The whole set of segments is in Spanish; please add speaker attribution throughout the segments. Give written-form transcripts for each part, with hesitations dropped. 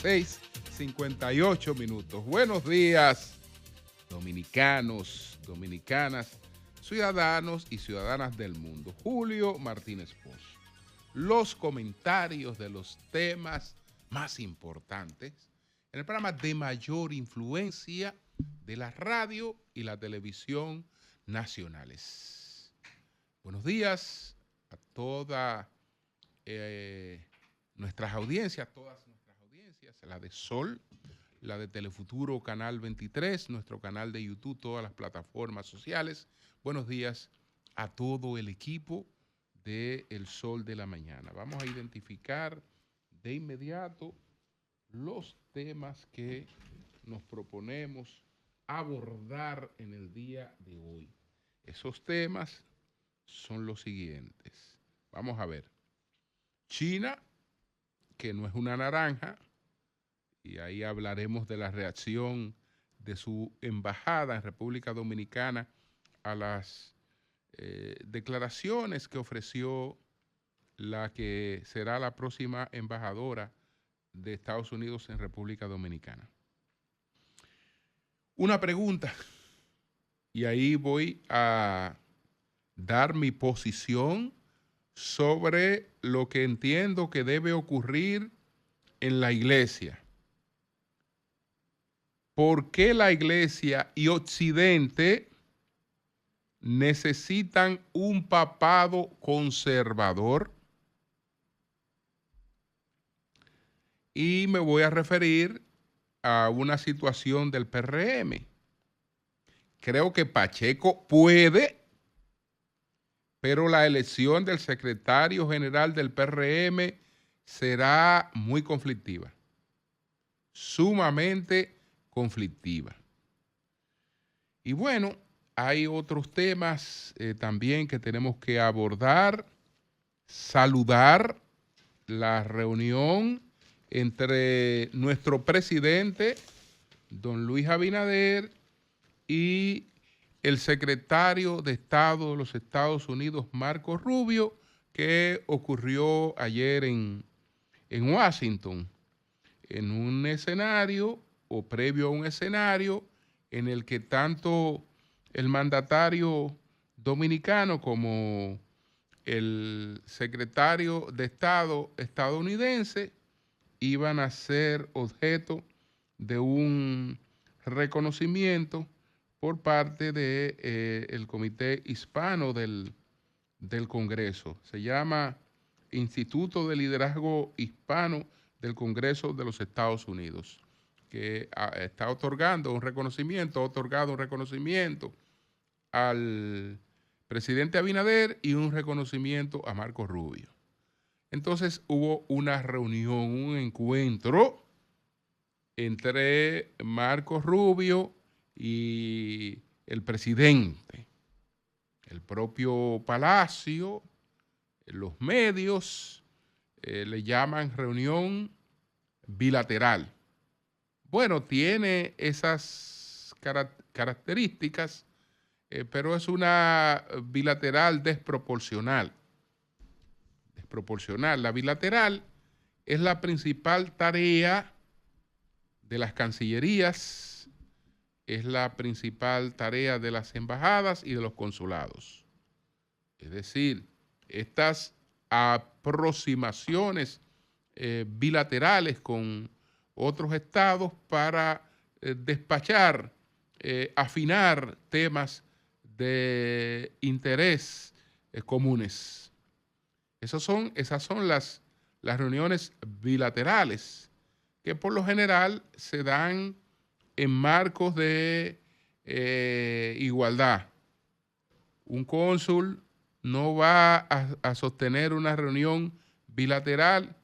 Speaker 1: 6:58. Buenos días, dominicanos, dominicanas, ciudadanos y ciudadanas del mundo. Julio Martínez Poz. Los comentarios de los temas más importantes en el programa de mayor influencia de la radio y la televisión nacionales. Buenos días a todas nuestras audiencias, la de Sol, la de Telefuturo, Canal 23, nuestro canal de YouTube, todas las plataformas sociales. Buenos días a todo el equipo de El Sol de la Mañana. Vamos a identificar de inmediato los temas que nos proponemos abordar en el día de hoy. Esos temas son los siguientes. Vamos a ver. China, que no es una naranja, y ahí hablaremos de la reacción de su embajada en República Dominicana a las declaraciones que ofreció la que será la próxima embajadora de Estados Unidos en República Dominicana. Una pregunta, y ahí voy a dar mi posición sobre lo que entiendo que debe ocurrir en la iglesia. ¿Por qué la iglesia y Occidente necesitan un papado conservador? Y me voy a referir a una situación del PRM. Creo que Pacheco puede, pero la elección del secretario general del PRM será muy conflictiva, sumamente conflictiva. Y bueno, hay otros temas también que tenemos que abordar. Saludar la reunión entre nuestro presidente, don Luis Abinader, y el secretario de Estado de los Estados Unidos, Marco Rubio, que ocurrió ayer en Washington, en un escenario o previo a un escenario en el que tanto el mandatario dominicano como el secretario de Estado estadounidense iban a ser objeto de un reconocimiento por parte del Comité Hispano del Congreso. Se llama Instituto de Liderazgo Hispano del Congreso de los Estados Unidos, que está otorgado un reconocimiento al presidente Abinader y un reconocimiento a Marco Rubio. Entonces hubo una reunión, un encuentro entre Marco Rubio y el presidente. El propio Palacio, los medios le llaman reunión bilateral. Bueno, tiene esas características, pero es una bilateral desproporcional. La bilateral es la principal tarea de las cancillerías, es la principal tarea de las embajadas y de los consulados. Es decir, estas aproximaciones bilaterales con otros estados para despachar, afinar temas de interés comunes. Esas son las reuniones bilaterales que por lo general se dan en marcos de igualdad. Un cónsul no va a sostener una reunión bilateral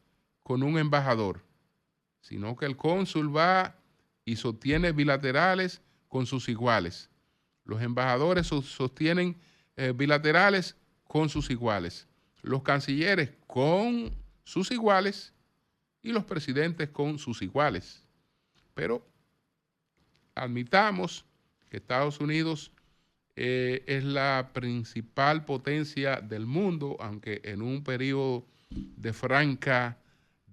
Speaker 1: con un embajador, sino que el cónsul va y sostiene bilaterales con sus iguales. Los embajadores sostienen bilaterales con sus iguales. Los cancilleres con sus iguales y los presidentes con sus iguales. Pero admitamos que Estados Unidos es la principal potencia del mundo, aunque en un periodo de franca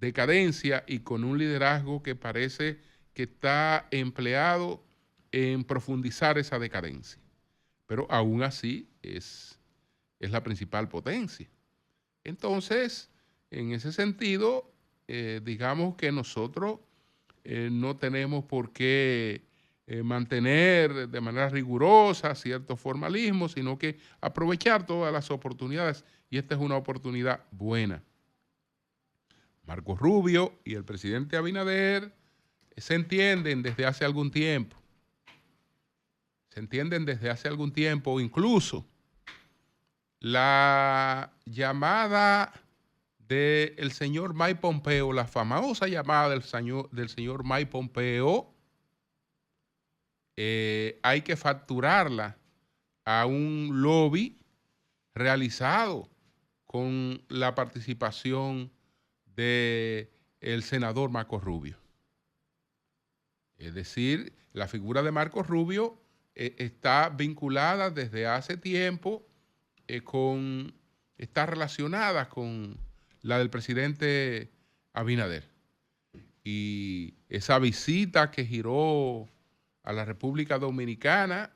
Speaker 1: decadencia y con un liderazgo que parece que está empleado en profundizar esa decadencia. Pero aún así es la principal potencia. Entonces, en ese sentido, digamos que nosotros no tenemos por qué mantener de manera rigurosa ciertos formalismos, sino que aprovechar todas las oportunidades, y esta es una oportunidad buena. Marco Rubio y el presidente Abinader se entienden desde hace algún tiempo. Incluso la llamada del señor Mike Pompeo, la famosa llamada del señor Mike Pompeo, hay que facturarla a un lobby realizado con la participación del senador Marco Rubio. Es decir, la figura de Marco Rubio está vinculada desde hace tiempo está relacionada con la del presidente Abinader. Y esa visita que giró a la República Dominicana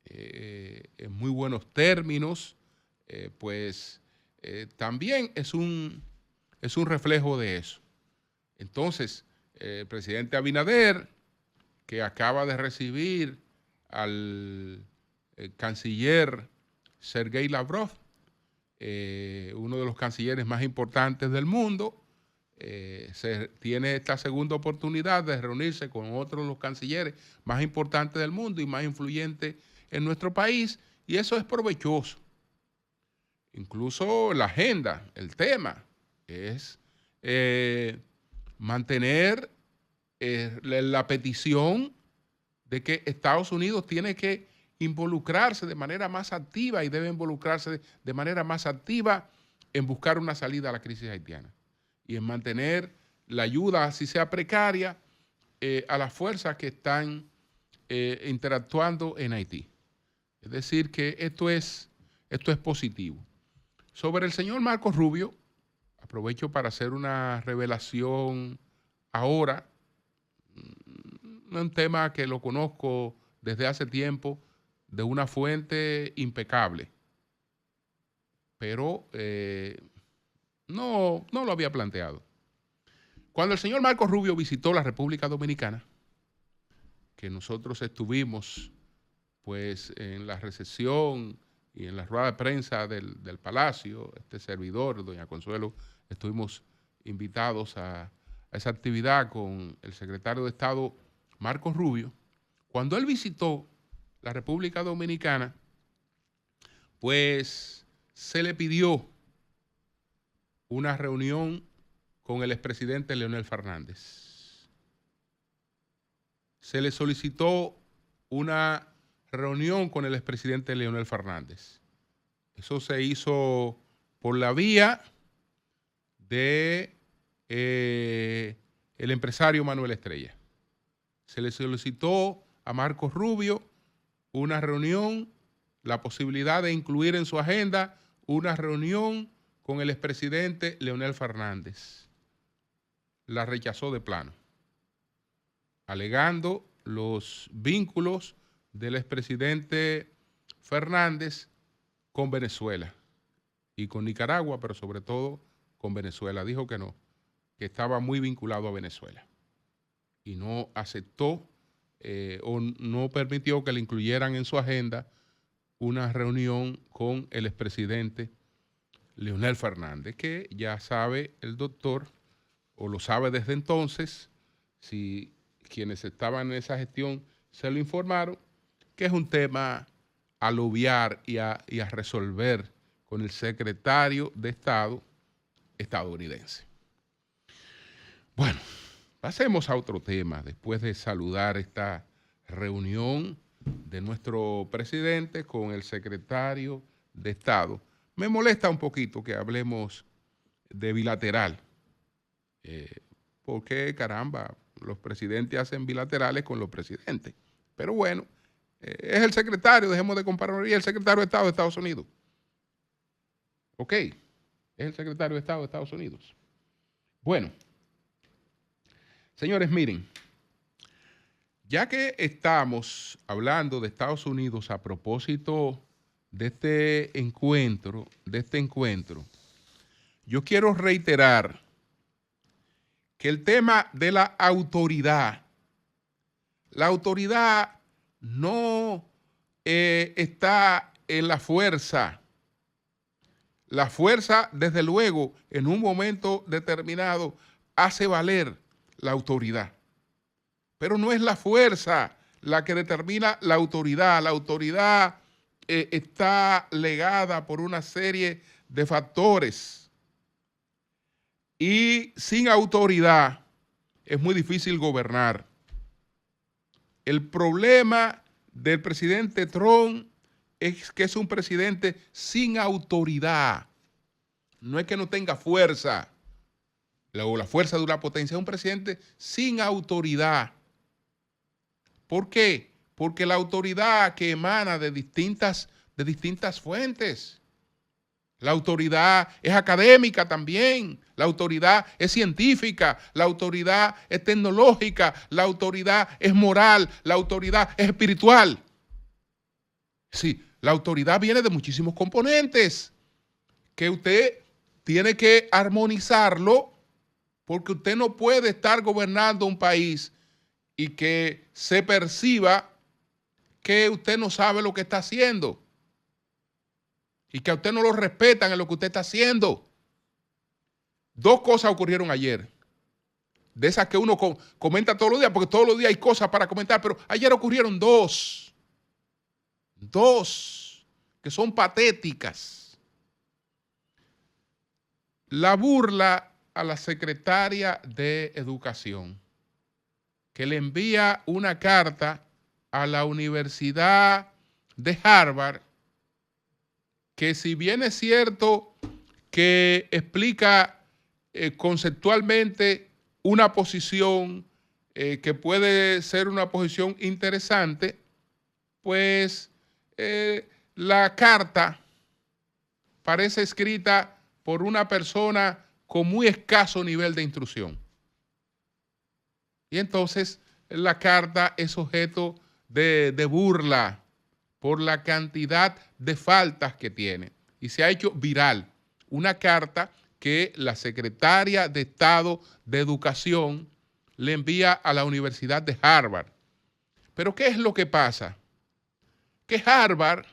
Speaker 1: en muy buenos términos, también es un reflejo de eso. Entonces, el presidente Abinader, que acaba de recibir al canciller Sergei Lavrov, uno de los cancilleres más importantes del mundo, tiene esta segunda oportunidad de reunirse con otros de los cancilleres más importantes del mundo y más influyentes en nuestro país, y eso es provechoso. Incluso la agenda, el tema, es mantener la petición de que Estados Unidos tiene que involucrarse de manera más activa y debe involucrarse de manera más activa en buscar una salida a la crisis haitiana y en mantener la ayuda, así sea precaria, a las fuerzas que están interactuando en Haití. Es decir, que esto es positivo. Sobre el señor Marco Rubio, aprovecho para hacer una revelación ahora, un tema que lo conozco desde hace tiempo, de una fuente impecable, pero no lo había planteado. Cuando el señor Marco Rubio visitó la República Dominicana, que nosotros estuvimos pues en la recepción y en la rueda de prensa del Palacio, este servidor, doña Consuelo, estuvimos invitados a esa actividad con el secretario de Estado Marco Rubio. Cuando él visitó la República Dominicana, pues se le pidió una reunión con el expresidente Leonel Fernández. Se le solicitó una reunión con el expresidente Leonel Fernández. Eso se hizo por la vía de el empresario Manuel Estrella. Se le solicitó a Marco Rubio una reunión, la posibilidad de incluir en su agenda una reunión con el expresidente Leonel Fernández. La rechazó de plano, alegando los vínculos del expresidente Fernández con Venezuela y con Nicaragua, pero sobre todo con Venezuela. Dijo que no, que estaba muy vinculado a Venezuela y no aceptó o no permitió que le incluyeran en su agenda una reunión con el expresidente Leonel Fernández, que ya sabe el doctor, o lo sabe desde entonces, si quienes estaban en esa gestión se lo informaron, que es un tema a obviar y a resolver con el secretario de Estado estadounidense. Bueno, pasemos a otro tema, después de saludar esta reunión de nuestro presidente con el secretario de Estado. Me molesta un poquito que hablemos de bilateral, porque caramba, los presidentes hacen bilaterales con los presidentes. Pero bueno, es el secretario, dejemos de comparar, y el secretario de Estado de Estados Unidos. Ok, es el secretario de Estado de Estados Unidos. Bueno, Señores, miren, ya que estamos hablando de Estados Unidos a propósito de este encuentro, yo quiero reiterar que el tema de la autoridad no está en la fuerza. La fuerza, desde luego, en un momento determinado, hace valer la autoridad. Pero no es la fuerza la que determina la autoridad. La autoridad está legada por una serie de factores. Y sin autoridad es muy difícil gobernar. El problema del presidente Trump es que es un presidente sin autoridad. No es que no tenga fuerza o la fuerza de una potencia, es un presidente sin autoridad. ¿Por qué? Porque la autoridad que emana de distintas fuentes. La autoridad es académica también, la autoridad es científica, la autoridad es tecnológica, la autoridad es moral, la autoridad es espiritual. Sí, la autoridad viene de muchísimos componentes que usted tiene que armonizarlo, porque usted no puede estar gobernando un país y que se perciba que usted no sabe lo que está haciendo y que a usted no lo respetan en lo que usted está haciendo. Dos cosas ocurrieron ayer, de esas que uno comenta todos los días, porque todos los días hay cosas para comentar, pero ayer ocurrieron dos que son patéticas. La burla a la secretaria de Educación, que le envía una carta a la Universidad de Harvard, que si bien es cierto que explica conceptualmente una posición que puede ser una posición interesante, pues la carta parece escrita por una persona con muy escaso nivel de instrucción. Y entonces la carta es objeto de burla por la cantidad de faltas que tiene. Y se ha hecho viral una carta que la secretaria de Estado de Educación le envía a la Universidad de Harvard. Pero ¿qué es lo que pasa? Que Harvard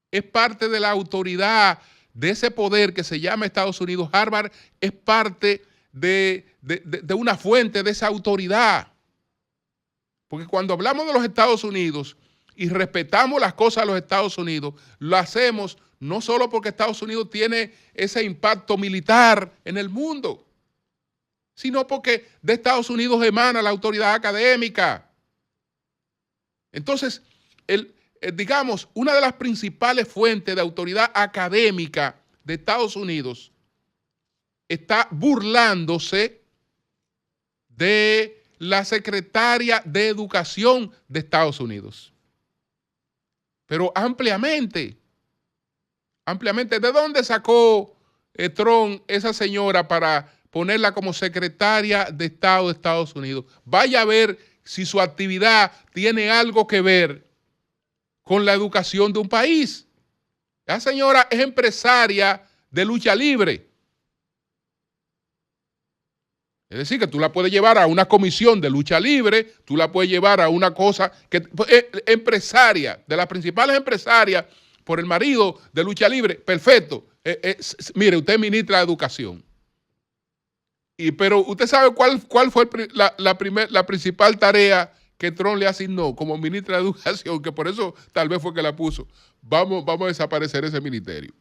Speaker 1: es parte de la autoridad de ese poder que se llama Estados Unidos. Harvard es parte de una fuente de esa autoridad. Porque cuando hablamos de los Estados Unidos y respetamos las cosas de los Estados Unidos, lo hacemos no solo porque Estados Unidos tiene ese impacto militar en el mundo, sino porque de Estados Unidos emana la autoridad académica. Entonces, digamos, una de las principales fuentes de autoridad académica de Estados Unidos está burlándose de la secretaria de Educación de Estados Unidos. Pero ampliamente. ¿De dónde sacó Trump esa señora para ponerla como secretaria de Estado de Estados Unidos? Vaya a ver si su actividad tiene algo que ver con la educación de un país. La señora es empresaria de lucha libre. Es decir, que tú la puedes llevar a una comisión de lucha libre, tú la puedes llevar a una cosa que es empresaria, de las principales empresarias por el marido de lucha libre. Perfecto. Mire, usted es ministra de Educación. Pero usted sabe cuál fue la principal tarea que Trump le asignó como ministra de Educación, que por eso tal vez fue que la puso. Vamos a desaparecer ese ministerio.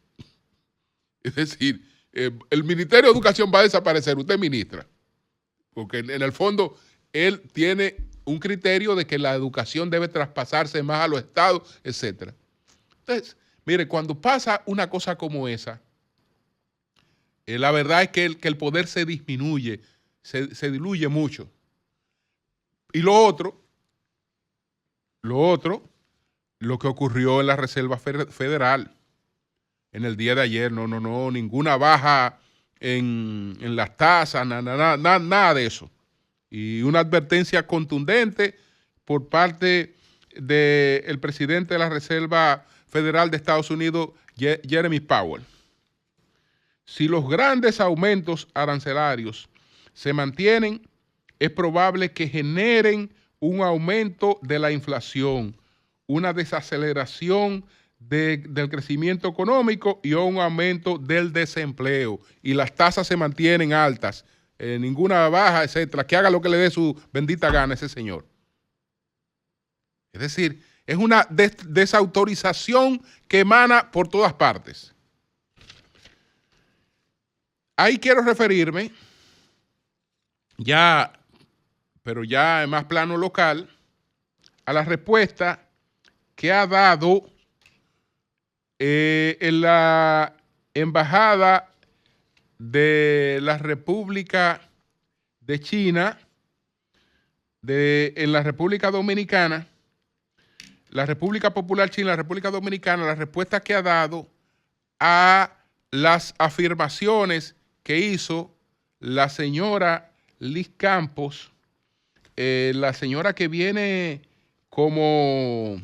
Speaker 1: Es decir, el Ministerio de Educación va a desaparecer, usted es ministra. Porque en el fondo él tiene un criterio de que la educación debe traspasarse más a los estados, etc. Entonces, mire, cuando pasa una cosa como esa, la verdad es que el poder se disminuye, se diluye mucho. Y lo otro, lo que ocurrió en la Reserva Federal en el día de ayer, ninguna baja en las tasas, nada de eso. Y una advertencia contundente por parte del presidente de la Reserva Federal de Estados Unidos, Jeremy Powell. Si los grandes aumentos arancelarios se mantienen, es probable que generen un aumento de la inflación, una desaceleración del crecimiento económico y un aumento del desempleo. Y las tasas se mantienen altas, ninguna baja, etcétera. Que haga lo que le dé su bendita gana ese señor. Es decir, es una desautorización que emana por todas partes. Ahí quiero referirme, pero ya en más plano local, a la respuesta que ha dado en la Embajada de la República de China, en la República Dominicana, la República Popular China, la República Dominicana, la respuesta que ha dado a las afirmaciones que hizo la señora Liz Campos, la señora que viene como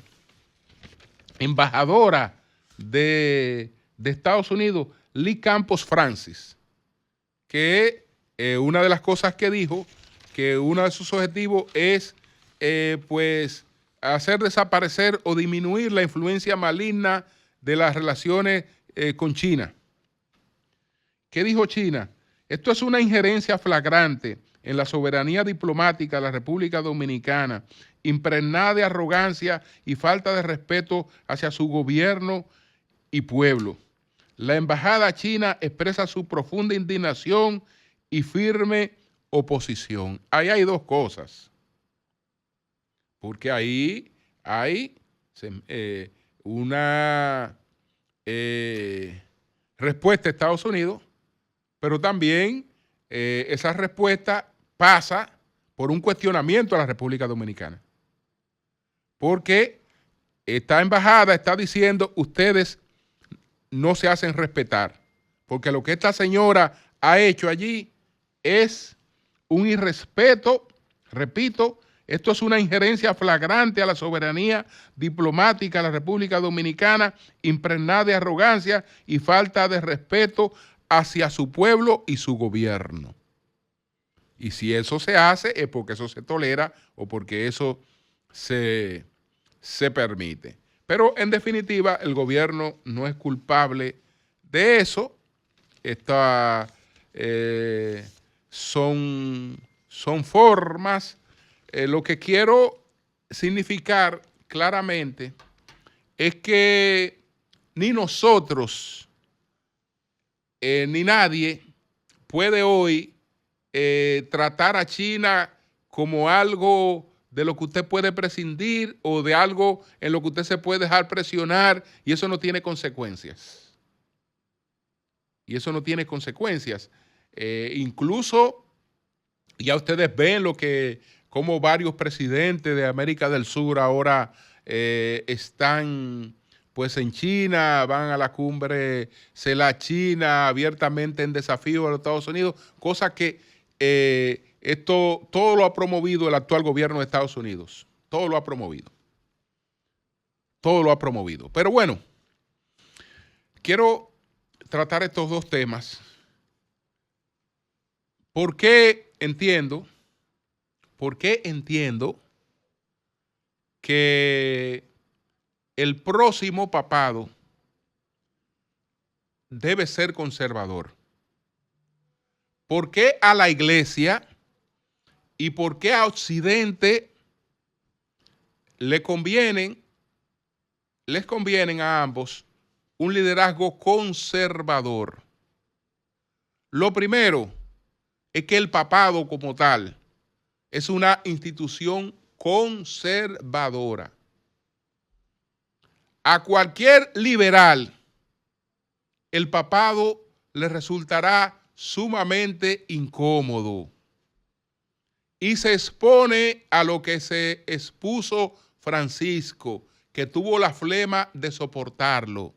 Speaker 1: embajadora de Estados Unidos, Liz Campos Francis, que una de las cosas que dijo, que uno de sus objetivos es pues hacer desaparecer o disminuir la influencia maligna de las relaciones con China. ¿Qué dijo China? Esto es una injerencia flagrante en la soberanía diplomática de la República Dominicana, impregnada de arrogancia y falta de respeto hacia su gobierno y pueblo. La embajada china expresa su profunda indignación y firme oposición. Ahí hay dos cosas, porque ahí hay una respuesta de Estados Unidos, pero también esa respuesta pasa por un cuestionamiento a la República Dominicana, porque esta embajada está diciendo: ustedes no se hacen respetar, porque lo que esta señora ha hecho allí es un irrespeto, repito, esto es una injerencia flagrante a la soberanía diplomática de la República Dominicana, impregnada de arrogancia y falta de respeto hacia su pueblo y su gobierno. Y si eso se hace es porque eso se tolera o porque eso se permite. Pero en definitiva el gobierno no es culpable de eso. Son formas. Lo que quiero significar claramente es que ni nosotros ni nadie puede hoy tratar a China como algo de lo que usted puede prescindir o de algo en lo que usted se puede dejar presionar, y eso no tiene consecuencias. Y eso no tiene consecuencias. Incluso ya ustedes ven cómo varios presidentes de América del Sur ahora están pues en China, van a la cumbre CELAC China abiertamente en desafío a los Estados Unidos, cosa que esto todo lo ha promovido el actual gobierno de Estados Unidos. Todo lo ha promovido. Todo lo ha promovido. Pero bueno, quiero tratar estos dos temas. ¿Por qué entiendo que el próximo papado debe ser conservador? ¿Por qué a la iglesia y por qué a Occidente les convienen a ambos un liderazgo conservador? Lo primero es que el papado como tal es una institución conservadora. A cualquier liberal el papado le resultará sumamente incómodo y se expone a lo que se expuso Francisco, que tuvo la flema de soportarlo.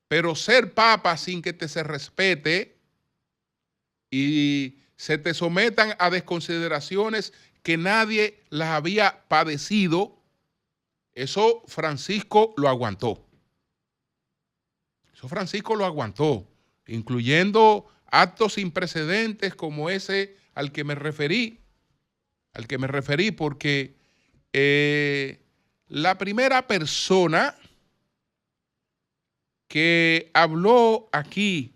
Speaker 1: Pero ser papa sin que te se respete y se te sometan a desconsideraciones que nadie las había padecido, eso Francisco lo aguantó. Eso Francisco lo aguantó, incluyendo actos sin precedentes como ese al que me referí, porque la primera persona que habló aquí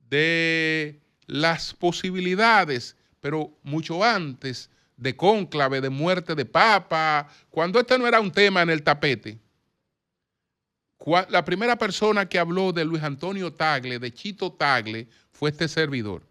Speaker 1: de las posibilidades, pero mucho antes, de cónclave, de muerte de papa, cuando este no era un tema en el tapete, la primera persona que habló de Luis Antonio Tagle, de Chito Tagle, fue este servidor.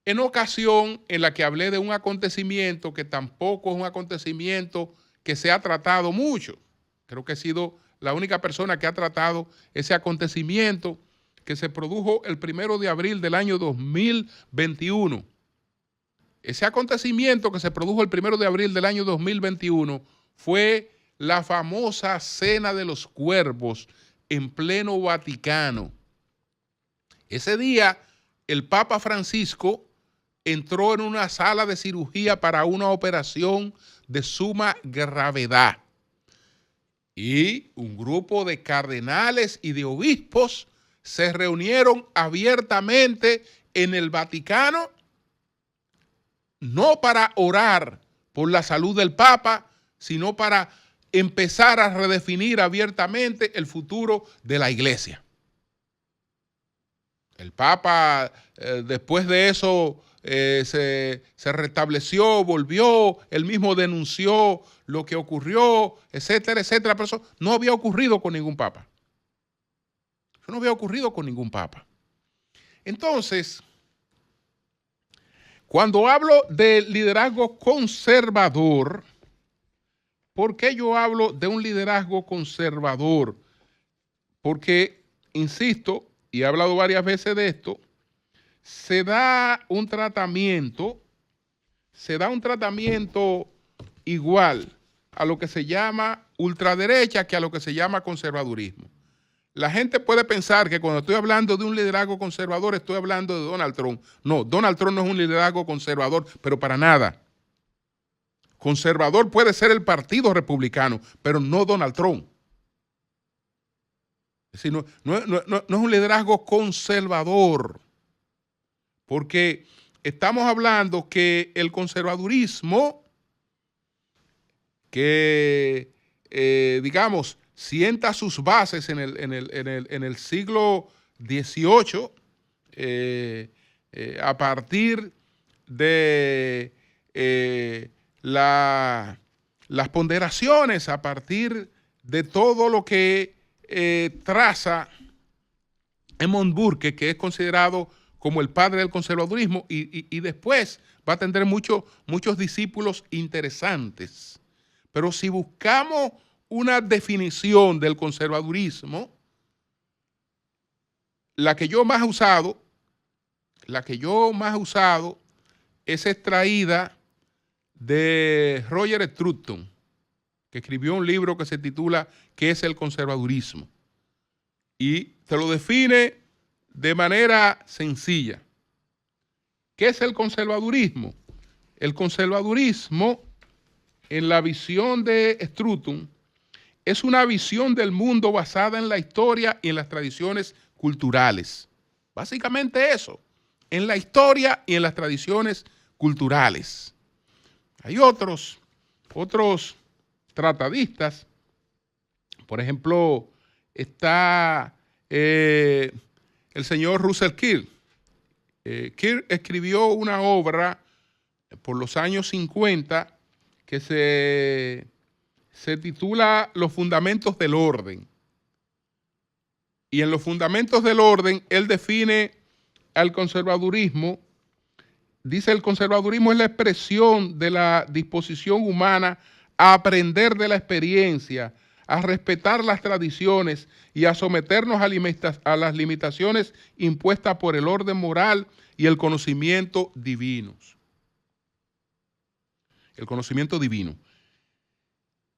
Speaker 1: En ocasión en la que hablé de un acontecimiento que tampoco es un acontecimiento que se ha tratado mucho. Creo que he sido la única persona que ha tratado ese acontecimiento que se produjo el 1 de abril del año 2021. Ese acontecimiento que se produjo el 1 de abril del año 2021 fue la famosa Cena de los Cuervos en pleno Vaticano. Ese día, el Papa Francisco entró en una sala de cirugía para una operación de suma gravedad. Y un grupo de cardenales y de obispos se reunieron abiertamente en el Vaticano, no para orar por la salud del Papa, sino para empezar a redefinir abiertamente el futuro de la Iglesia. El Papa, después de eso, se restableció, volvió, él mismo denunció lo que ocurrió, etcétera, etcétera, pero eso no había ocurrido con ningún Papa. Eso no había ocurrido con ningún Papa. Entonces, cuando hablo de liderazgo conservador, ¿por qué yo hablo de un liderazgo conservador? Porque, insisto, y he hablado varias veces de esto, se da un tratamiento igual a lo que se llama ultraderecha que a lo que se llama conservadurismo. La gente puede pensar que cuando estoy hablando de un liderazgo conservador estoy hablando de Donald Trump. No, Donald Trump no es un liderazgo conservador, pero para nada. Conservador puede ser el Partido Republicano, pero no Donald Trump. Es decir, no es un liderazgo conservador, porque estamos hablando que el conservadurismo, que digamos, sienta sus bases en el siglo XVIII, a partir de las ponderaciones, a partir de todo lo que traza Edmund Burke, que es considerado como el padre del conservadurismo, y después va a tener muchos discípulos interesantes. Pero si buscamos una definición del conservadurismo, la que yo más he usado es extraída de Roger Scruton, que escribió un libro que se titula ¿Qué es el conservadurismo? Y te lo define de manera sencilla. ¿Qué es el conservadurismo? El conservadurismo, en la visión de Scruton, es una visión del mundo basada en la historia y en las tradiciones culturales. Básicamente eso, en la historia y en las tradiciones culturales. Hay otros tratadistas, por ejemplo, está el señor Russell Kirk. Kirk escribió una obra por los años 50 que se titula Los fundamentos del orden. Y en los fundamentos del orden, él define al conservadurismo. Dice: el conservadurismo es la expresión de la disposición humana a aprender de la experiencia, a respetar las tradiciones y a someternos a las limitaciones impuestas por el orden moral y el conocimiento divinos. El conocimiento divino.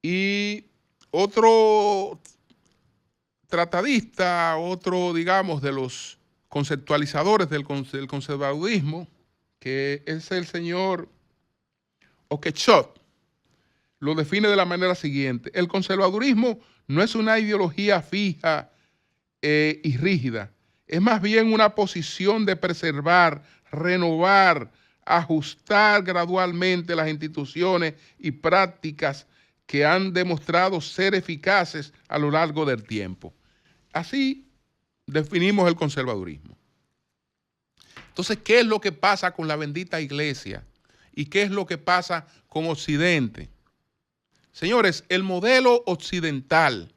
Speaker 1: Y otro tratadista, otro, digamos, de los conceptualizadores del conservadurismo, que es el señor Oakeshott, lo define de la manera siguiente: el conservadurismo no es una ideología fija y rígida, es más bien una posición de preservar, renovar, ajustar gradualmente las instituciones y prácticas que han demostrado ser eficaces a lo largo del tiempo. Así definimos el conservadurismo. Entonces, ¿qué es lo que pasa con la bendita iglesia? ¿Y qué es lo que pasa con Occidente? Señores, el modelo occidental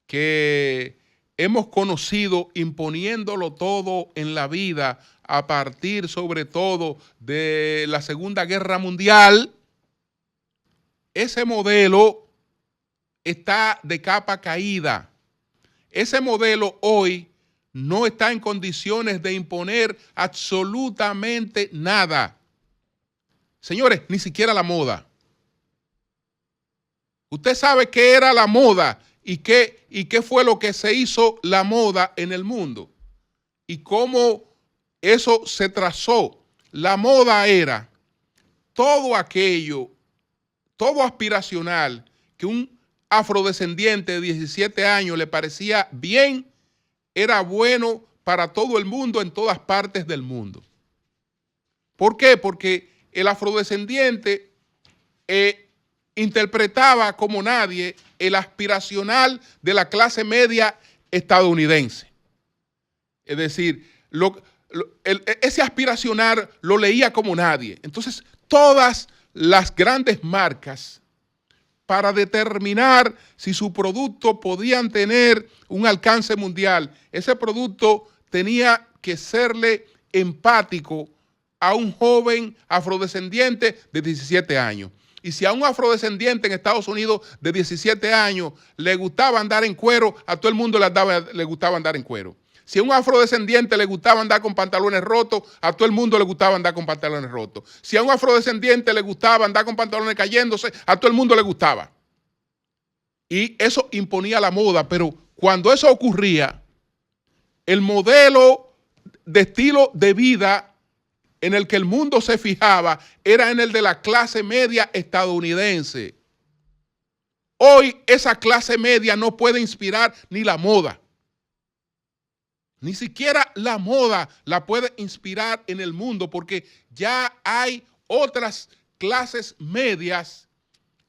Speaker 1: que hemos conocido imponiéndolo todo en la vida a partir sobre todo de la Segunda Guerra Mundial, ese modelo está de capa caída. Ese modelo hoy no está en condiciones de imponer absolutamente nada. Señores, ni siquiera la moda. Usted sabe qué era la moda y qué fue lo que se hizo la moda en el mundo y cómo eso se trazó. La moda era todo aquello, todo aspiracional que un afrodescendiente de 17 años le parecía bien, era bueno para todo el mundo en todas partes del mundo. ¿Por qué? Porque el afrodescendiente interpretaba como nadie el aspiracional de la clase media estadounidense. Es decir, ese aspiracional lo leía como nadie. Entonces, todas las grandes marcas, para determinar si su producto podían tener un alcance mundial, ese producto tenía que serle empático a un joven afrodescendiente de 17 años. Y si a un afrodescendiente en Estados Unidos de 17 años le gustaba andar en cuero, a todo el mundo le gustaba andar en cuero. Si a un afrodescendiente le gustaba andar con pantalones rotos, a todo el mundo le gustaba andar con pantalones rotos. Si a un afrodescendiente le gustaba andar con pantalones cayéndose, a todo el mundo le gustaba. Y eso imponía la moda, pero cuando eso ocurría, el modelo de estilo de vida en el que el mundo se fijaba era en el de la clase media estadounidense. Hoy esa clase media no puede inspirar ni la moda. Ni siquiera la moda la puede inspirar en el mundo porque ya hay otras clases medias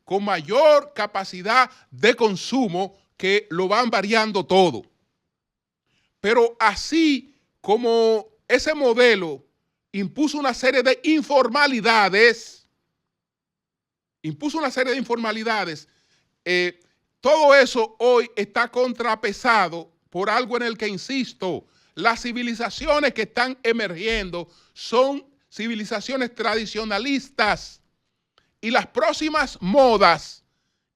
Speaker 1: con mayor capacidad de consumo que lo van variando todo. Pero así como ese modelo impuso una serie de informalidades, todo eso hoy está contrapesado por algo en el que insisto: las civilizaciones que están emergiendo son civilizaciones tradicionalistas y las próximas modas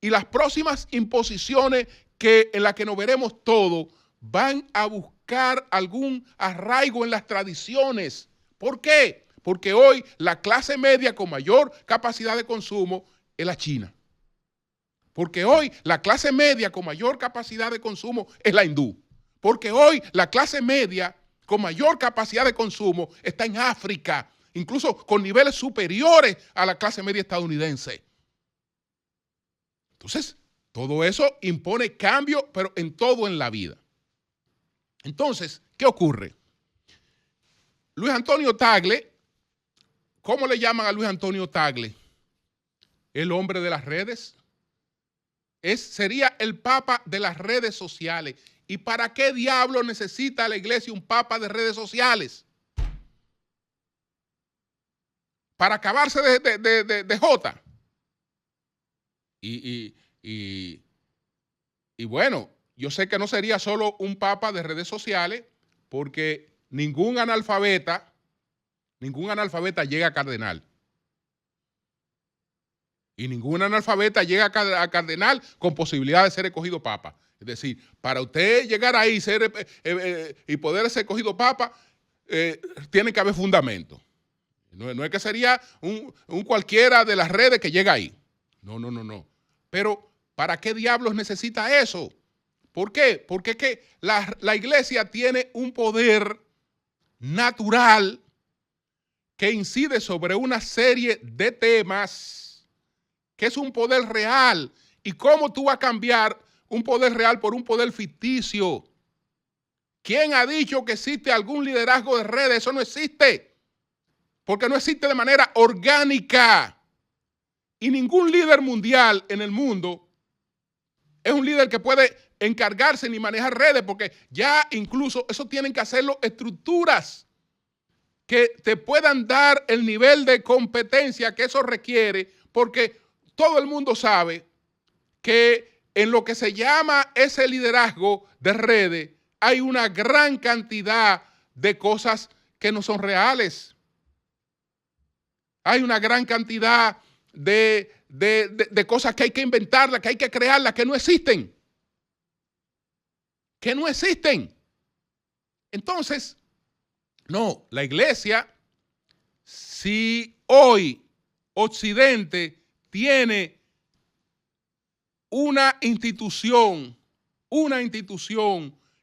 Speaker 1: y las próximas imposiciones en las que nos veremos todos van a buscar algún arraigo en las tradiciones. ¿Por qué? Porque hoy la clase media con mayor capacidad de consumo es la China. Porque hoy la clase media con mayor capacidad de consumo es la hindú. Porque hoy la clase media con mayor capacidad de consumo está en África, incluso con niveles superiores a la clase media estadounidense. Entonces, todo eso impone cambio, pero en todo en la vida. Entonces, ¿qué ocurre? Luis Antonio Tagle, ¿cómo le llaman a Luis Antonio Tagle? El hombre de las redes. Sería el papa de las redes sociales. ¿Y para qué diablo necesita la iglesia un papa de redes sociales? Para acabarse de jota. Y bueno, yo sé que no sería solo un papa de redes sociales, porque ningún analfabeta llega a cardenal. Y ningún analfabeta llega a cardenal con posibilidad de ser escogido papa. Es decir, para usted llegar ahí y poder ser escogido papa, tiene que haber fundamento. No es que sería un cualquiera de las redes que llega ahí. No. Pero, ¿para qué diablos necesita eso? ¿Por qué? Porque es que la iglesia tiene un poder natural que incide sobre una serie de temas, que es un poder real. ¿Y cómo tú vas a cambiar un poder real por un poder ficticio? ¿Quién ha dicho que existe algún liderazgo de redes? Eso no existe, porque no existe de manera orgánica. Y ningún líder mundial en el mundo es un líder que puede encargarse ni manejar redes, porque ya incluso eso tienen que hacerlo estructuras que te puedan dar el nivel de competencia que eso requiere, porque todo el mundo sabe que en lo que se llama ese liderazgo de redes hay una gran cantidad de cosas que no son reales. Hay una gran cantidad de cosas que hay que inventarlas, que hay que crearlas, que no existen. Que no existen. Entonces, no, la iglesia, si hoy Occidente tiene una institución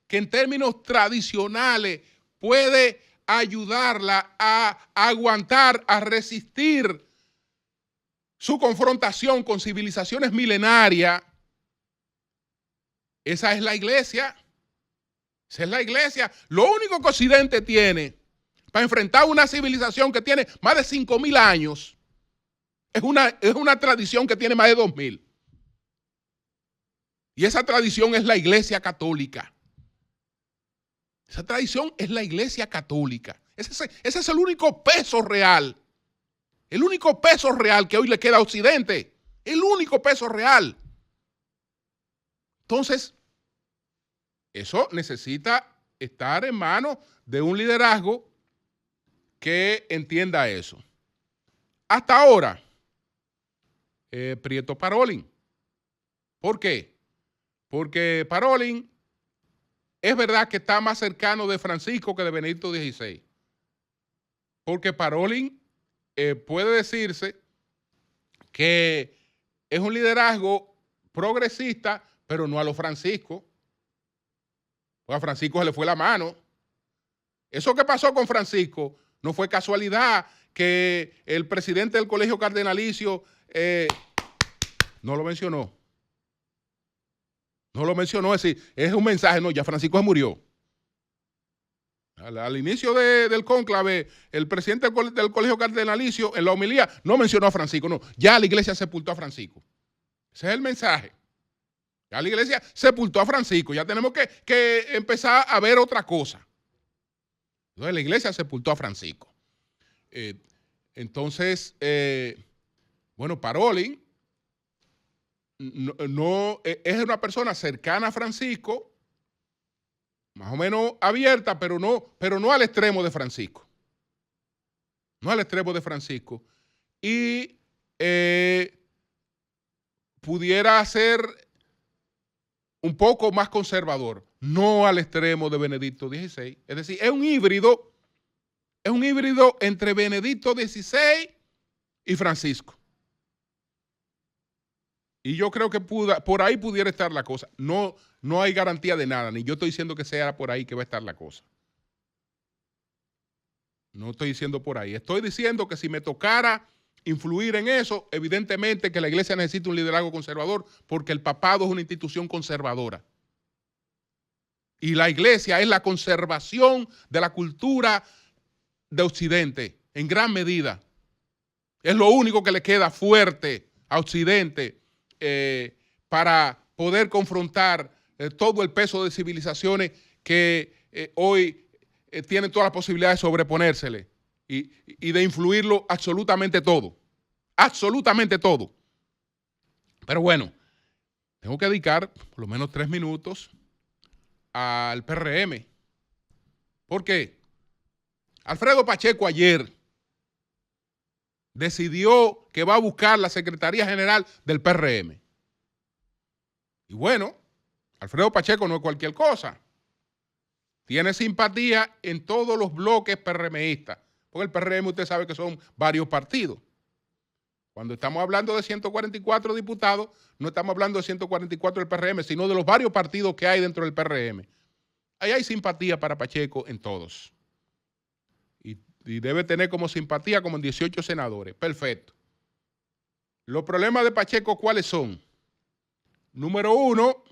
Speaker 1: que en términos tradicionales puede ayudarla a aguantar, a resistir su confrontación con civilizaciones milenarias, esa es la iglesia. Esa es la iglesia. Lo único que Occidente tiene para enfrentar una civilización que tiene más de 5.000 años es una tradición que tiene más de 2.000. Y esa tradición es la iglesia católica. Esa tradición es la iglesia católica. Ese es el único peso real. El único peso real que hoy le queda a Occidente. El único peso real. Entonces, eso necesita estar en manos de un liderazgo que entienda eso. Hasta ahora, Prieto Parolin. ¿Por qué? Porque Parolin es verdad que está más cercano de Francisco que de Benedicto XVI. Porque Parolin puede decirse que es un liderazgo progresista, pero no a los Francisco. A Francisco se le fue la mano. Eso que pasó con Francisco no fue casualidad, que el presidente del Colegio Cardenalicio no lo mencionó. No lo mencionó, es decir, es un mensaje, no, ya Francisco se murió. Al inicio del cónclave, el presidente del Colegio Cardenalicio, en la homilía, no mencionó a Francisco, no, ya la iglesia sepultó a Francisco. Ese es el mensaje. Ya la iglesia sepultó a Francisco, ya tenemos que empezar a ver otra cosa. Entonces la iglesia sepultó a Francisco. Entonces, bueno, Parolin no es una persona cercana a Francisco, más o menos abierta, pero no al extremo de Francisco. No al extremo de Francisco. Y pudiera ser un poco más conservador, no al extremo de Benedicto XVI. Es decir, es un híbrido entre Benedicto XVI y Francisco. Y yo creo que por ahí pudiera estar la cosa. No hay garantía de nada, ni yo estoy diciendo que sea por ahí que va a estar la cosa. No estoy diciendo por ahí. Estoy diciendo que si me tocara influir en eso, evidentemente que la iglesia necesita un liderazgo conservador, porque el papado es una institución conservadora. Y la iglesia es la conservación de la cultura de Occidente, en gran medida. Es lo único que le queda fuerte a Occidente para poder confrontar todo el peso de civilizaciones que hoy tienen todas las posibilidades de sobreponérsele y de influirlo absolutamente todo. Absolutamente todo. Pero bueno, tengo que dedicar por lo menos 3 minutos al PRM. ¿Por qué? Alfredo Pacheco ayer decidió que va a buscar la Secretaría General del PRM. Y bueno, Alfredo Pacheco no es cualquier cosa. Tiene simpatía en todos los bloques PRMistas, porque el PRM usted sabe que son varios partidos. Cuando estamos hablando de 144 diputados, no estamos hablando de 144 del PRM, sino de los varios partidos que hay dentro del PRM. Ahí hay simpatía para Pacheco en todos. Y y debe tener como simpatía como en 18 senadores. Perfecto. Los problemas de Pacheco, ¿cuáles son? Número uno,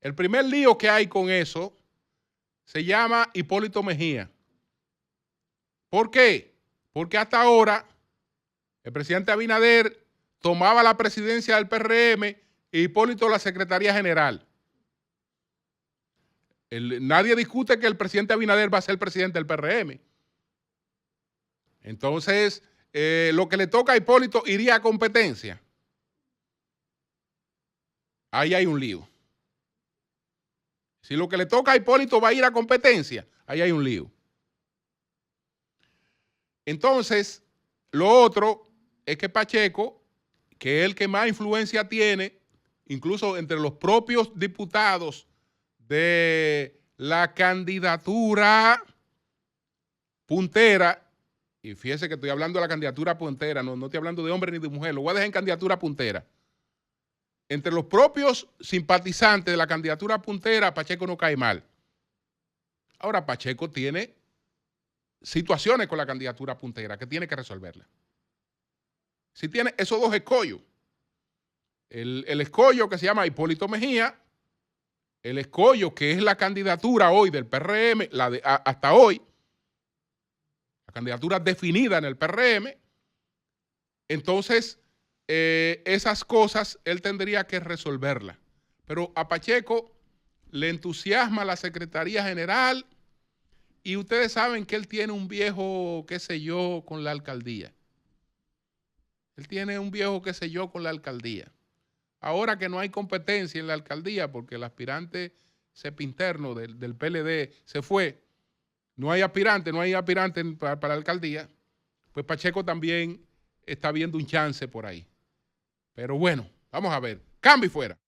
Speaker 1: el primer lío que hay con eso se llama Hipólito Mejía. ¿Por qué? Porque hasta ahora el presidente Abinader tomaba la presidencia del PRM y Hipólito la secretaría general. Nadie discute que el presidente Abinader va a ser presidente del PRM. Entonces, lo que le toca a Hipólito iría a competencia. Ahí hay un lío. Si lo que le toca a Hipólito va a ir a competencia, ahí hay un lío. Entonces, lo otro es que Pacheco, que es el que más influencia tiene, incluso entre los propios diputados de la candidatura puntera, y fíjese que estoy hablando de la candidatura puntera, no estoy hablando de hombre ni de mujer, lo voy a dejar en candidatura puntera. Entre los propios simpatizantes de la candidatura puntera, Pacheco no cae mal. Ahora, Pacheco tiene situaciones con la candidatura puntera que tiene que resolverla. Si tiene esos dos escollos, el escollo que se llama Hipólito Mejía, el escollo que es la candidatura hoy del PRM, hasta hoy, la candidatura definida en el PRM, entonces esas cosas él tendría que resolverlas. Pero a Pacheco le entusiasma la Secretaría General y ustedes saben que él tiene un viejo, qué sé yo, con la alcaldía. Él tiene un viejo, qué sé yo, con la alcaldía. Ahora que no hay competencia en la alcaldía porque el aspirante sepinterno del PLD se fue, no hay aspirante para la alcaldía, pues Pacheco también está viendo un chance por ahí. Pero bueno, vamos a ver. Cambio y fuera.